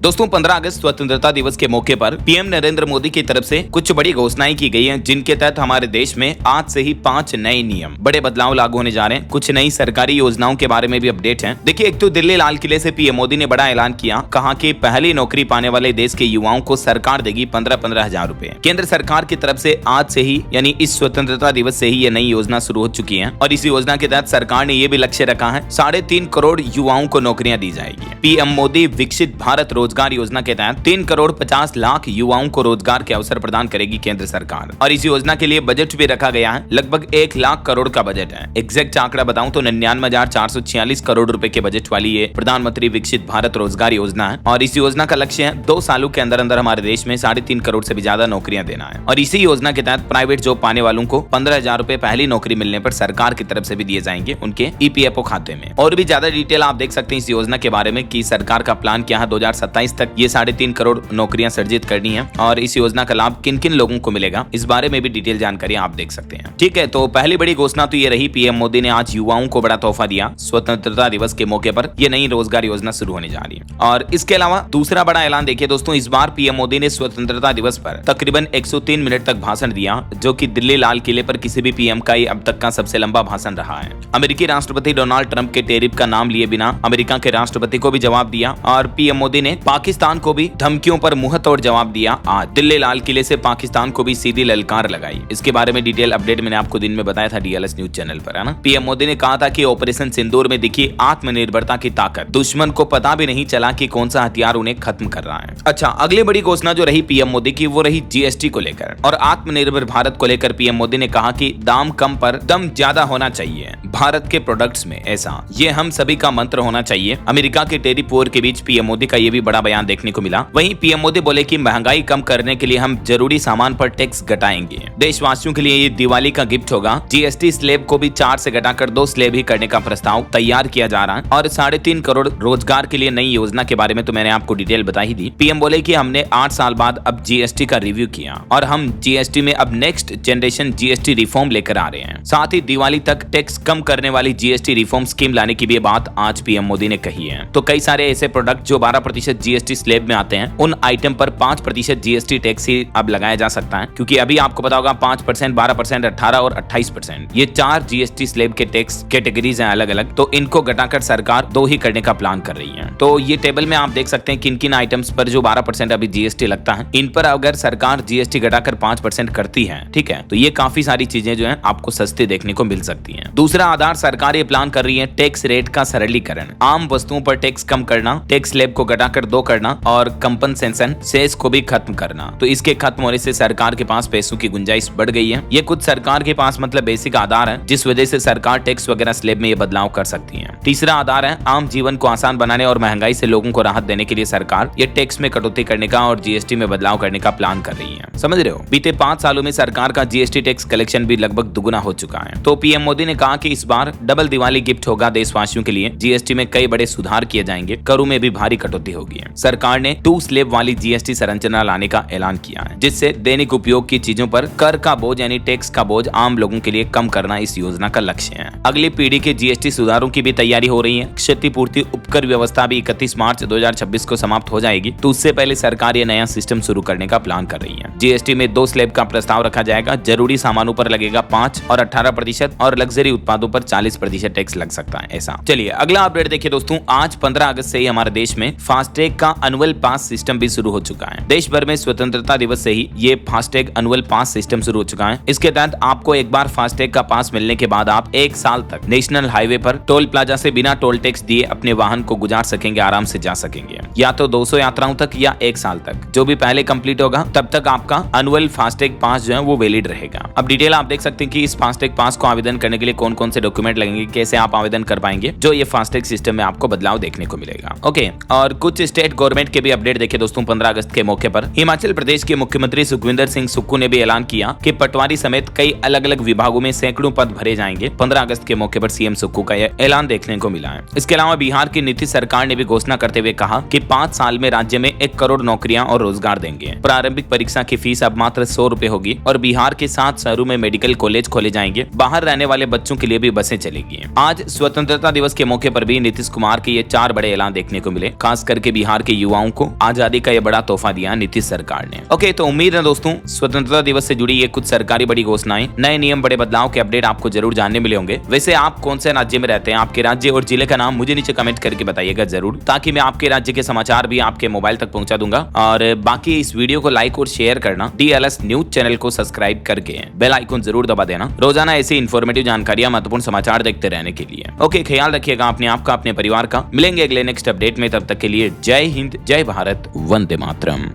दोस्तों 15 अगस्त स्वतंत्रता दिवस के मौके पर पीएम नरेंद्र मोदी की तरफ से कुछ बड़ी घोषणाएं की गई हैं, जिनके तहत हमारे देश में आज से ही 5 नए नियम, बड़े बदलाव लागू होने जा रहे हैं। कुछ नई सरकारी योजनाओं के बारे में भी अपडेट है। देखिए, एक तो दिल्ली लाल किले से पीएम मोदी ने बड़ा ऐलान किया, कहा कि पहली नौकरी पाने वाले देश के युवाओं को सरकार देगी 15-15 हजार रुपए। केंद्र सरकार की तरफ से आज से ही यानी इस स्वतंत्रता दिवस से ही ये नई योजना शुरू हो चुकी है और इसी योजना के तहत सरकार ने ये भी लक्ष्य रखा है 3.5 करोड़ युवाओं को नौकरियां दी जाएगी। पीएम मोदी विकसित भारत रोजगार योजना के तहत 3 करोड़ 50 लाख युवाओं को रोजगार के अवसर प्रदान करेगी केंद्र सरकार और इस योजना के लिए बजट भी रखा गया है। लगभग 1 लाख करोड़ का बजट है। एग्जैक्ट आंकड़ा बताऊं तो 99,446 करोड़ रुपए के बजट वाली ये प्रधानमंत्री विकसित भारत रोजगार योजना है और इस योजना का लक्ष्य है 2 सालों के अंदर अंदर हमारे देश में 3.5 करोड़ से भी ज्यादा नौकरियां देना है और इसी योजना के तहत प्राइवेट जॉब पाने वालों को 15,000 रुपए पहली नौकरी मिलने पर सरकार की तरफ से भी दिए जाएंगे उनके ईपीएफओ खाते में। और भी ज्यादा डिटेल आप देख सकते हैं इस योजना के बारे में कि सरकार का प्लान क्या है 2027 तक ये 3.5 करोड़ नौकरियां सृजित करनी है और इस योजना का लाभ किन किन लोगों को मिलेगा इस बारे में भी डिटेल जानकारी आप देख सकते हैं। ठीक है, तो पहली बड़ी घोषणा तो ये रही, पीएम मोदी ने आज युवाओं को बड़ा तोहफा दिया। स्वतंत्रता दिवस के मौके पर ये नई रोजगार योजना शुरू होने जा रही है। और इसके अलावा दूसरा बड़ा ऐलान देखिए दोस्तों, इस बार पीएम मोदी ने स्वतंत्रता दिवस पर तकरीबन 103 मिनट तक भाषण दिया, जो कि दिल्ली लाल किले पर किसी भी पीएम का अब तक का सबसे लंबा भाषण रहा है। अमेरिकी राष्ट्रपति डोनाल्ड ट्रंप के टेरिफ का नाम लिए बिना अमेरिका के राष्ट्रपति को भी जवाब दिया और पीएम मोदी ने पाकिस्तान को भी धमकियों पर मुंहतोड़ जवाब दिया। आज दिल्ली लाल किले से पाकिस्तान को भी सीधी ललकार लगाई। इसके बारे में डिटेल अपडेट मैंने आपको दिन में बताया था डीएलएस न्यूज चैनल पर, है ना। पीएम मोदी ने कहा था कि ऑपरेशन सिंदूर में दिखी आत्मनिर्भरता की ताकत, दुश्मन को पता भी नहीं चला कि कौन सा हथियार उन्हें खत्म कर रहा है। अच्छा, अगली बड़ी घोषणा जो रही पीएम मोदी की वो रही जीएसटी को लेकर और आत्मनिर्भर भारत को लेकर पीएम मोदी ने कहा कि दाम कम पर दम ज्यादा होना चाहिए भारत के प्रोडक्ट्स में, ऐसा ये हम सभी का मंत्र होना चाहिए। अमेरिका के टेरिफ वॉर के बीच पीएम मोदी का ये भी बड़ा बयान देखने को मिला। वहीं पीएम मोदी बोले कि महंगाई कम करने के लिए हम जरूरी सामान पर टैक्स घटाएंगे। देशवासियों के लिए ये दिवाली का गिफ्ट होगा। जीएसटी स्लैब को भी 4 से घटाकर 2 स्लैब ही करने का प्रस्ताव तैयार किया जा रहा है और 3.5 करोड़ रोजगार के लिए नई योजना के बारे में तो मैंने आपको डिटेल बता ही दी। पीएम बोले कि हमने 8 साल बाद अब जीएसटी का रिव्यू किया और हम जीएसटी में अब नेक्स्ट जनरेशन जीएसटी रिफॉर्म लेकर आ रहे हैं। साथ ही दिवाली तक टैक्स कम करने वाली जीएसटी रिफॉर्म स्कीम लाने की भी बात आज पीएम मोदी ने कही है। तो कई सारे ऐसे प्रोडक्ट जो 12% जीएसटी स्लैब में आते हैं उन आइटम पर 5% जीएसटी टैक्स ही अब लगाया जा सकता है, क्योंकि अभी आपको पता होगा 5%, 12%, 18 और 28% ये 4 जीएसटी स्लैब के टैक्स कैटेगरीज हैं अलग अलग, तो इनको घटाकर सरकार 2 ही करने का प्लान कर रही है। तो ये टेबल में आप देख सकते हैं किन किन आइटम्स पर जो 12% अभी जीएसटी लगता है, इन पर अगर सरकार जीएसटी घटाकर 5% करती है, ठीक है, तो ये काफी सारी चीजें जो है आपको सस्ती देखने को मिल सकती है। दूसरा आधार सरकार ये प्लान कर रही है टैक्स रेट का सरलीकरण, आम वस्तुओं पर टैक्स कम करना, टैक्स स्लैब को घटाकर 2 करना और कंपनसेशन सेस को भी खत्म करना। तो इसके खत्म होने से सरकार के पास पैसों की गुंजाइश बढ़ गई है। ये कुछ सरकार के पास मतलब बेसिक आधार है जिस वजह से सरकार टैक्स वगैरह स्लैब में ये बदलाव कर सकती है। तीसरा आधार है आम जीवन को आसान बनाने और महंगाई से लोगों को राहत देने के लिए सरकार ये टैक्स में कटौती करने का और जीएसटी में बदलाव करने का प्लान कर रही है। समझ रहे हो, बीते 5 सालों में सरकार का जीएसटी टैक्स कलेक्शन भी लगभग दुगुना हो चुका है। तो पीएम मोदी ने कहा कि इस बार डबल दिवाली गिफ्ट होगा देशवासियों के लिए। जीएसटी में कई बड़े सुधार किए जाएंगे, करों में भी भारी कटौती होगी। सरकार ने 2 स्लैब वाली जीएसटी संरचना लाने का ऐलान किया है, जिससे दैनिक उपयोग की चीजों पर कर का बोझ यानी टैक्स का बोझ आम लोगों के लिए कम करना इस योजना का लक्ष्य है। अगली पीढ़ी के जीएसटी सुधारों की भी तैयारी हो रही है। क्षतिपूर्ति उपकर व्यवस्था भी 31 मार्च 2026 को समाप्त हो जाएगी, तो उससे पहले सरकार ये नया सिस्टम शुरू करने का प्लान कर रही है। जीएसटी में 2 स्लैब का प्रस्ताव रखा जाएगा। जरूरी सामानों पर लगेगा 5 और 18% और लग्जरी उत्पादों पर 40% टैक्स लग सकता है, ऐसा। चलिए अगला अपडेट देखिए दोस्तों, आज 15 अगस्त से ही हमारे देश में फास्टैग का एनुअल पास सिस्टम भी शुरू हो चुका है। देश भर में स्वतंत्रता दिवस से ही ये फास्टैग एनुअल पास सिस्टम शुरू हो चुका है। इसके तहत आपको एक बार फास्टैग का पास मिलने के बाद आप 1 साल तक नेशनल हाईवे पर टोल प्लाजा से बिना टोल टैक्स दिए अपने वाहन को गुजार सकेंगे, आराम से जा सकेंगे, या तो 200 यात्राओं तक या 1 साल तक। जो भी पहले कंप्लीट होगा तब तक आपका एनुअल फास्टैग पास जो है वो वैलिड रहेगा। अब डिटेल आप देख सकते हैं कि इस फास्टैग पास को आवेदन करने के लिए कौन कौन से डॉक्यूमेंट लगेंगे, कैसे आप आवेदन कर पाएंगे, जो ये फास्टैग सिस्टम में आपको बदलाव देखने को मिलेगा। ओके, और कुछ स्टेट गवर्नमेंट के भी अपडेट देखिए दोस्तों। 15 अगस्त के मौके पर हिमाचल प्रदेश के मुख्यमंत्री सुखविंदर सिंह सुक्खू ने भी ऐलान किया कि पटवारी समेत कई अलग अलग विभागों में सैकड़ों पद भरे जाएंगे। 15 अगस्त के मौके पर सीएम सुक्खू का यह ऐलान देखने को मिला है। इसके अलावा बिहार की नीतीश सरकार ने भी घोषणा करते हुए कहा कि 5 साल में राज्य में 1 करोड़ नौकरियां और रोजगार देंगे। प्रारंभिक परीक्षा की फीस अब मात्र 100 रुपए होगी और बिहार के 7 शहरों में मेडिकल कॉलेज खोले जाएंगे। बाहर रहने वाले बच्चों के लिए भी बसें चलेगी। आज स्वतंत्रता दिवस के मौके पर भी नीतीश कुमार के ये 4 बड़े ऐलान देखने को मिले। खास करके बिहार के युवाओं को आजादी का ये बड़ा तोहफा दिया नीतीश सरकार ने। ओके, तो उम्मीद है दोस्तों स्वतंत्रता दिवस से जुड़ी ये कुछ सरकारी बड़ी घोषणाएं, नए नियम, बड़े बदलाव के अपडेट आपको जरूर जानने मिले होंगे। वैसे आप कौन से राज्य में रहते हैं, आपके राज्य और जिले का नाम मुझे नीचे कमेंट करके बताइएगा जरूर, ताकि मैं आपके राज्य के समाचार भी आपके मोबाइल तक पहुंचा दूंगा। और बाकी इस वीडियो को लाइक और शेयर करना, DLS न्यूज चैनल को सब्सक्राइब करके बेल आइकन जरूर दबा देना, रोजाना ऐसी इन्फॉर्मेटिव जानकारियां, महत्वपूर्ण समाचार देखते रहने के लिए। ओके, ख्याल रखिएगा अपने आप का, अपने परिवार का। मिलेंगे अगले नेक्स्ट अपडेट में, तब तक के लिए जय हिंद, जय भारत, वंदे मातरम।